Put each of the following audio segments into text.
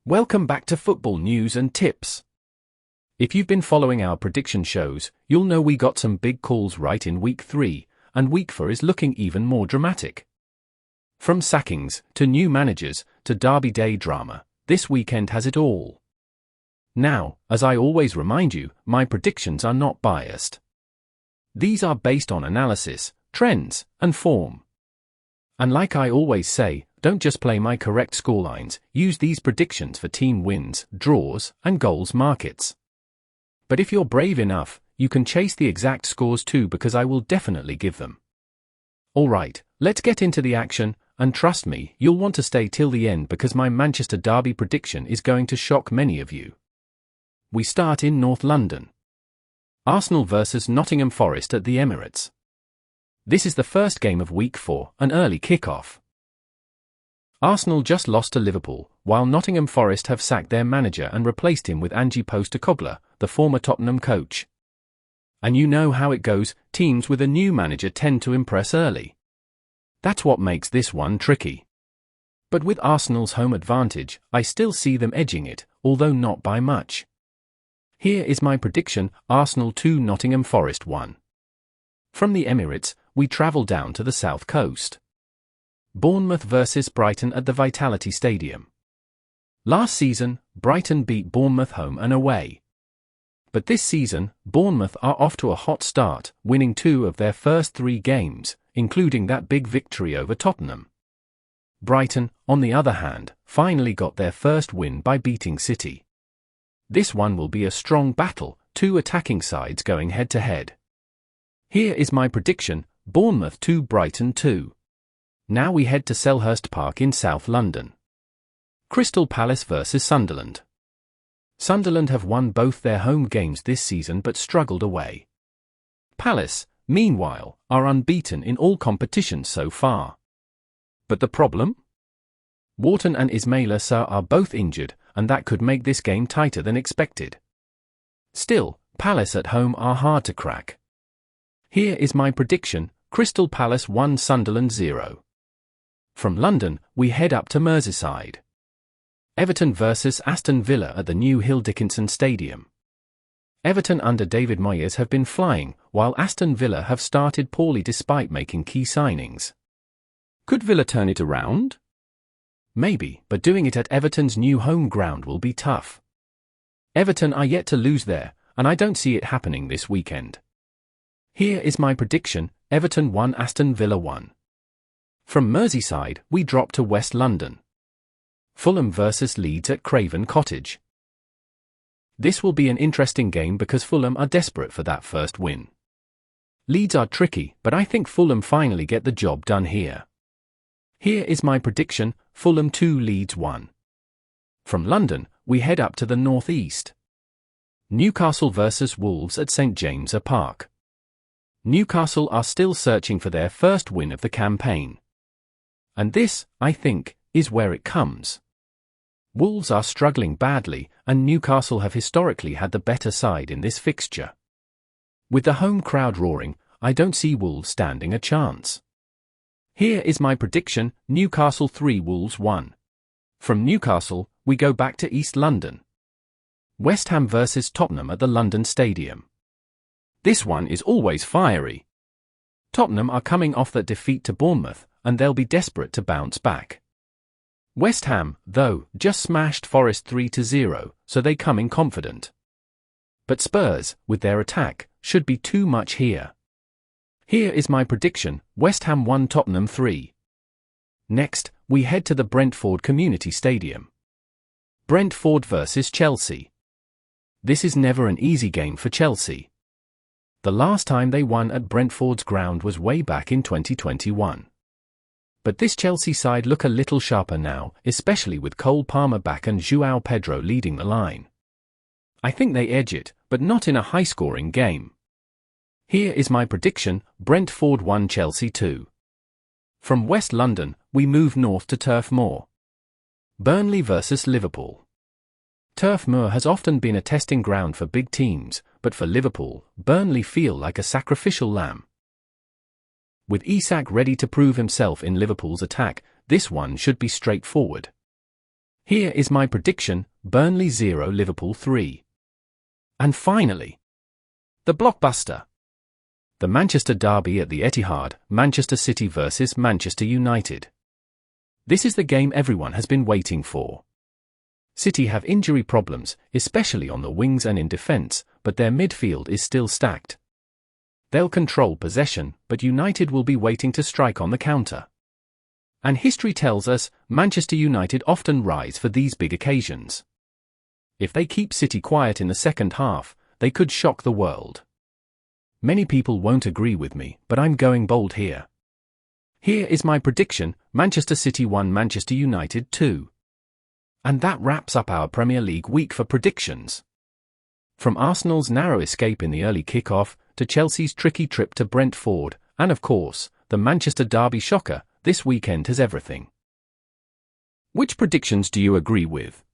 Welcome back to Football News and Tips. If you've been following our prediction shows, you'll know we got some big calls right in Week 3, and Week 4 is looking even more dramatic. From sackings, to new managers, to Derby Day drama, this weekend has it all. Now, as I always remind you, my predictions are not biased. These are based on analysis, trends, and form. And like I always say, don't just play my correct scorelines, use these predictions for team wins, draws, and goals markets. But if you're brave enough, you can chase the exact scores too, because I will definitely give them. Alright, let's get into the action, and trust me, you'll want to stay till the end because my Manchester Derby prediction is going to shock many of you. We start in North London. Arsenal vs Nottingham Forest at the Emirates. This is the first game of Week 4, an early kick-off. Arsenal just lost to Liverpool, while Nottingham Forest have sacked their manager and replaced him with Ange Postecoglou, the former Tottenham coach. And you know how it goes, teams with a new manager tend to impress early. That's what makes this one tricky. But with Arsenal's home advantage, I still see them edging it, although not by much. Here is my prediction: Arsenal 2, Nottingham Forest 1. From the Emirates, we travel down to the south coast. Bournemouth vs Brighton at the Vitality Stadium. Last season, Brighton beat Bournemouth home and away. But this season, Bournemouth are off to a hot start, winning 2 of their first 3 games, including that big victory over Tottenham. Brighton, on the other hand, finally got their first win by beating City. This one will be a strong battle, 2 attacking sides going head-to-head. Here is my prediction: Bournemouth 2, Brighton 2. Now we head to Selhurst Park in South London. Crystal Palace vs Sunderland. Sunderland have won both their home games this season but struggled away. Palace, meanwhile, are unbeaten in all competitions so far. But the problem? Wharton and Ismaila Sarr are both injured, and that could make this game tighter than expected. Still, Palace at home are hard to crack. Here is my prediction: Crystal Palace 1, Sunderland 0. From London, we head up to Merseyside. Everton vs Aston Villa at the new Hill Dickinson Stadium. Everton under David Moyes have been flying, while Aston Villa have started poorly despite making key signings. Could Villa turn it around? Maybe, but doing it at Everton's new home ground will be tough. Everton are yet to lose there, and I don't see it happening this weekend. Here is my prediction: Everton 1, Aston Villa 1. From Merseyside, we drop to West London. Fulham vs Leeds at Craven Cottage. This will be an interesting game because Fulham are desperate for that first win. Leeds are tricky, but I think Fulham finally get the job done here. Here is my prediction: Fulham 2, Leeds 1. From London, we head up to the northeast. Newcastle vs Wolves at St James's Park. Newcastle are still searching for their first win of the campaign. And this, I think, is where it comes. Wolves are struggling badly, and Newcastle have historically had the better side in this fixture. With the home crowd roaring, I don't see Wolves standing a chance. Here is my prediction: Newcastle 3, Wolves 1. From Newcastle, we go back to East London. West Ham vs Tottenham at the London Stadium. This one is always fiery. Tottenham are coming off that defeat to Bournemouth, and they'll be desperate to bounce back. West Ham, though, just smashed Forest 3-0, so they come in confident. But Spurs, with their attack, should be too much here. Here is my prediction: West Ham 1, Tottenham 3. Next, we head to the Brentford Community Stadium. Brentford vs Chelsea. This is never an easy game for Chelsea. The last time they won at Brentford's ground was way back in 2021. But this Chelsea side look a little sharper now, especially with Cole Palmer back and João Pedro leading the line. I think they edge it, but not in a high-scoring game. Here is my prediction: Brentford 1, Chelsea 2. From West London, we move north to Turf Moor. Burnley vs Liverpool. Turf Moor has often been a testing ground for big teams, but for Liverpool, Burnley feel like a sacrificial lamb. With Isak ready to prove himself in Liverpool's attack, this one should be straightforward. Here is my prediction: Burnley 0, Liverpool 3. And finally, the blockbuster. The Manchester derby at the Etihad, Manchester City vs Manchester United. This is the game everyone has been waiting for. City have injury problems, especially on the wings and in defence, but their midfield is still stacked. They'll control possession, but United will be waiting to strike on the counter. And history tells us, Manchester United often rise for these big occasions. If they keep City quiet in the second half, they could shock the world. Many people won't agree with me, but I'm going bold here. Here is my prediction: Manchester City 1, Manchester United 2. And that wraps up our Premier League week for predictions. From Arsenal's narrow escape in the early kickoff, to Chelsea's tricky trip to Brentford, and of course, the Manchester derby shocker, this weekend has everything. Which predictions do you agree with?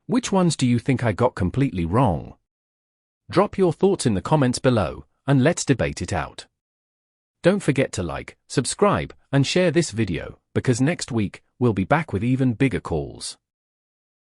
Which ones do you think I got completely wrong? Drop your thoughts in the comments below, and let's debate it out. Don't forget to like, subscribe, and share this video, because next week, we'll be back with even bigger calls.